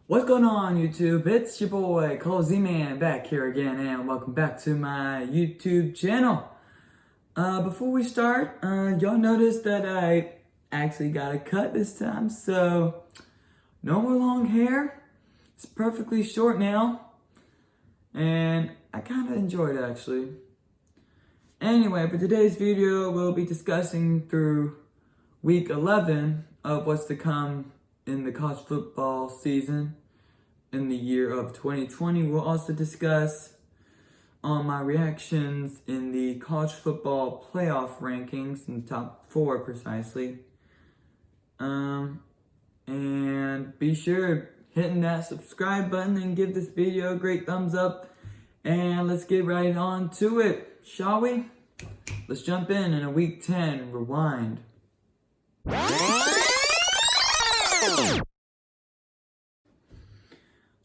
What's going on, YouTube? It's your boy coleZman back here again, and welcome back to my YouTube channel. Before we start, y'all noticed that I actually got a cut this time, so no more long hair. It's perfectly short now, and I kind of enjoy it actually. Anyway, for today's video, we'll be discussing through week 11 of what's to come in the college football season in the year of 2020. We'll also discuss my reactions in the college football playoff rankings in the top 4 precisely. And be sure hitting that subscribe button and give this video a great thumbs up. And let's get right on to it, shall we? Let's jump in a week 10 rewind.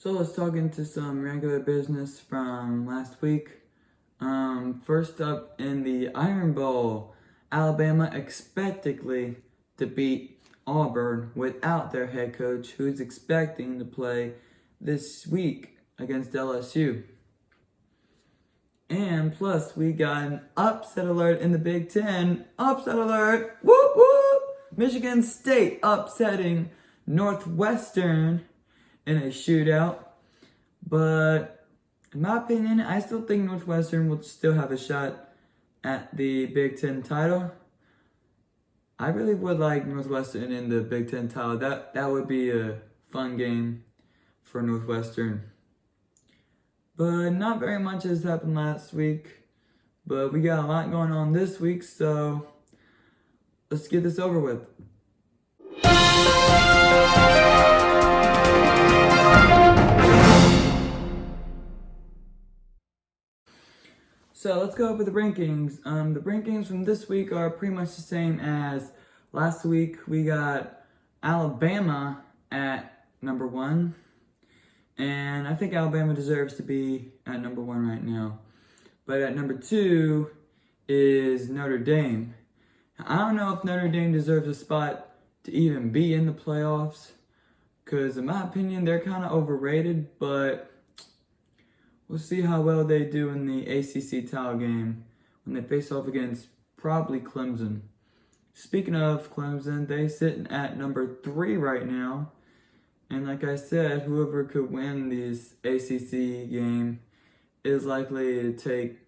So let's talk into some regular business from last week. First up in the Iron Bowl, Alabama expectedly to beat Auburn without their head coach, who's expecting to play this week against LSU. And plus, we got an upset alert in the Big Ten. Upset alert! Whoop whoop! Michigan State upsetting Northwestern in a shootout. But in my opinion, I still think Northwestern will still have a shot at the Big Ten title. I really would like Northwestern in the Big Ten title. That would be a fun game for Northwestern. But not very much has happened last week. But we got a lot going on this week, so let's get this over with. So let's go over the rankings. The rankings from this week are pretty much the same as last week. We got Alabama at number 1. And I think Alabama deserves to be at number 1 right now. But at number 2 is Notre Dame. I don't know if Notre Dame deserves a spot to even be in the playoffs, because in my opinion, they're kind of overrated, but we'll see how well they do in the ACC title game when they face off against probably Clemson. Speaking of Clemson, they're sitting at number 3 right now. And like I said, whoever could win this ACC game is likely to take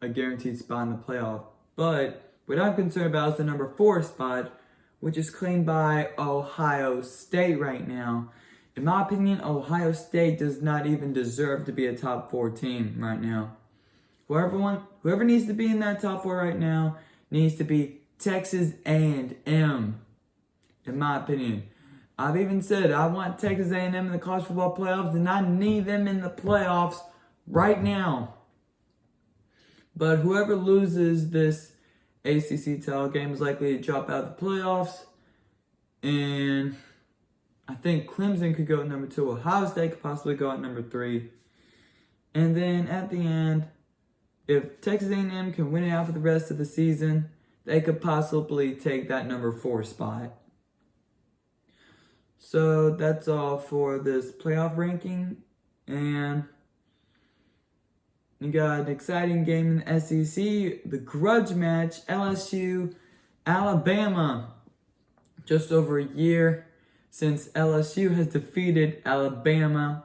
a guaranteed spot in the playoff. But what I'm concerned about is the number 4 spot, which is claimed by Ohio State right now. In my opinion, Ohio State does not even deserve to be a top 4 team right now. Whoever needs to be in that top 4 right now needs to be Texas A&M, in my opinion. I've even said I want Texas A&M in the college football playoffs, and I need them in the playoffs right now. But whoever loses this ACC title game is likely to drop out of the playoffs. And I think Clemson could go at number 2. Ohio State could possibly go at number 3. And then at the end, if Texas A&M can win it out for the rest of the season, they could possibly take that number 4 spot. So that's all for this playoff ranking. And you got an exciting game in the SEC, the grudge match, LSU, Alabama. Just over a year since LSU has defeated Alabama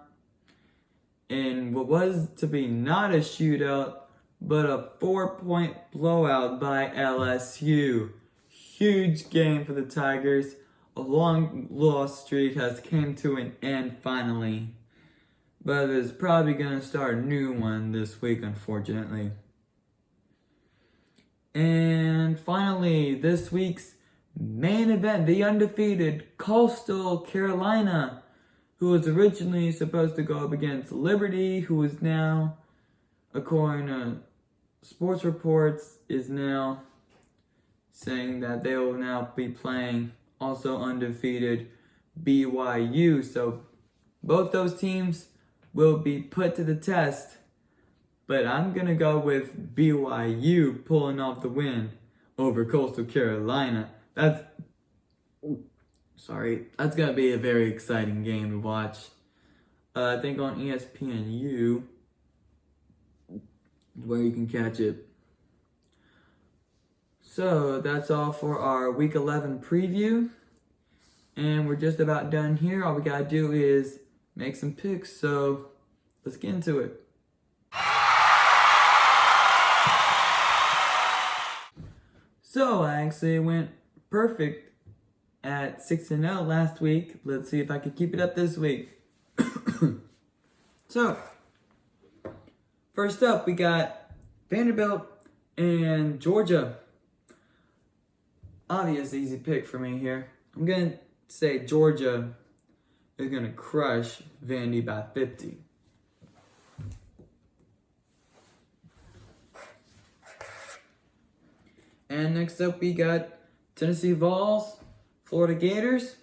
in what was to be not a shootout, but a 4-point blowout by LSU. Huge game for the Tigers. A long loss streak has came to an end finally. But it's probably going to start a new one this week, unfortunately. And finally, this week's main event, the undefeated Coastal Carolina, who was originally supposed to go up against Liberty, who is now, according to sports reports, is now saying that they will now be playing also undefeated BYU. So both those teams will be put to the test. But I'm going to go with BYU pulling off the win over Coastal Carolina. Sorry, that's gonna be a very exciting game to watch. I think on ESPNU, where you can catch it. So that's all for our Week 11 preview. And we're just about done here. All we gotta do is make some picks. So let's get into it. So I actually went perfect at 6-0 last week. Let's see if I can keep it up this week. So, first up we got Vanderbilt and Georgia. Obvious easy pick for me here. I'm going to say Georgia is going to crush Vandy by 50. And next up we got Tennessee Vols, Florida Gators.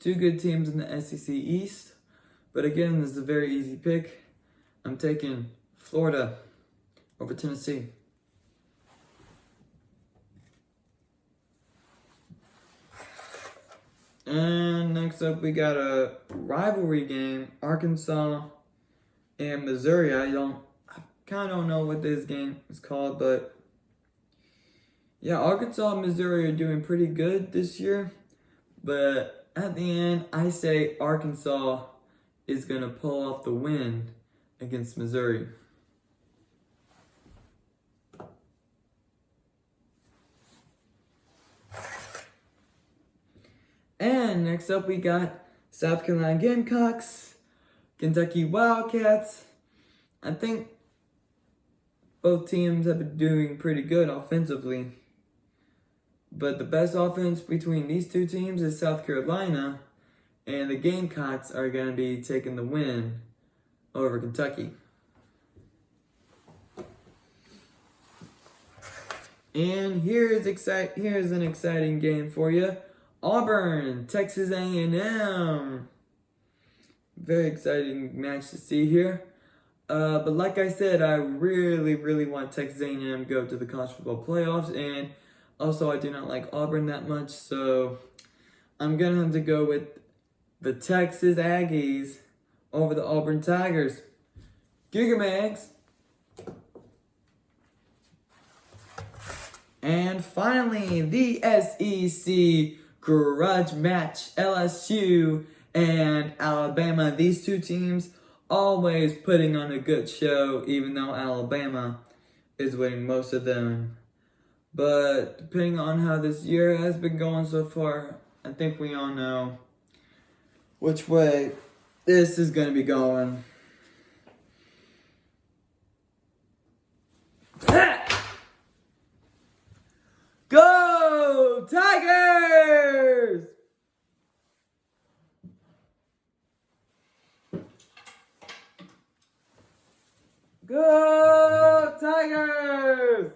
Two good teams in the SEC East. But again, this is a very easy pick. I'm taking Florida over Tennessee. And next up we got a rivalry game, Arkansas and Missouri. I kind of don't know what this game is called, but yeah, Arkansas and Missouri are doing pretty good this year, but at the end, I say Arkansas is going to pull off the win against Missouri. And next up, we got South Carolina Gamecocks, Kentucky Wildcats. I think both teams have been doing pretty good offensively. But the best offense between these two teams is South Carolina, and the Gamecocks are going to be taking the win over Kentucky. And here's an exciting game for you. Auburn, Texas A&M. Very exciting match to see here. But like I said, I really want Texas A&M to go to the college football playoffs, and also I do not like Auburn that much, so I'm going to have to go with the Texas Aggies over the Auburn Tigers. Gigamags. And finally, the SEC grudge match, LSU and Alabama. These two teams always putting on a good show, even though Alabama is winning most of them. But depending on how this year has been going so far, I think we all know which way this is going to be going. Go Tigers! Go Tigers!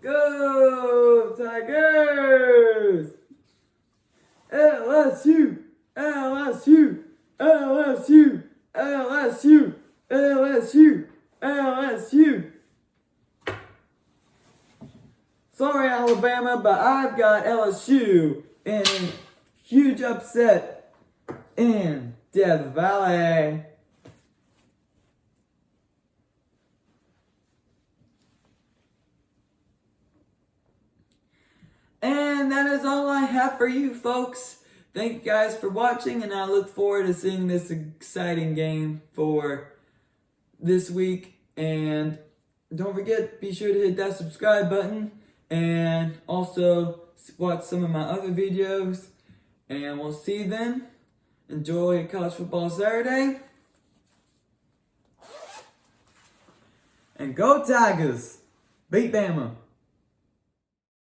Go Tigers! LSU! LSU! LSU! LSU! LSU! LSU! Sorry, Alabama, but I've got LSU in huge upset in Death Valley. And that is all I have for you, folks. Thank you guys for watching, and I look forward to seeing this exciting game for this week. And don't forget, be sure to hit that subscribe button, and also watch some of my other videos. And we'll see you then. Enjoy College Football Saturday. And go Tigers! Beat Bama!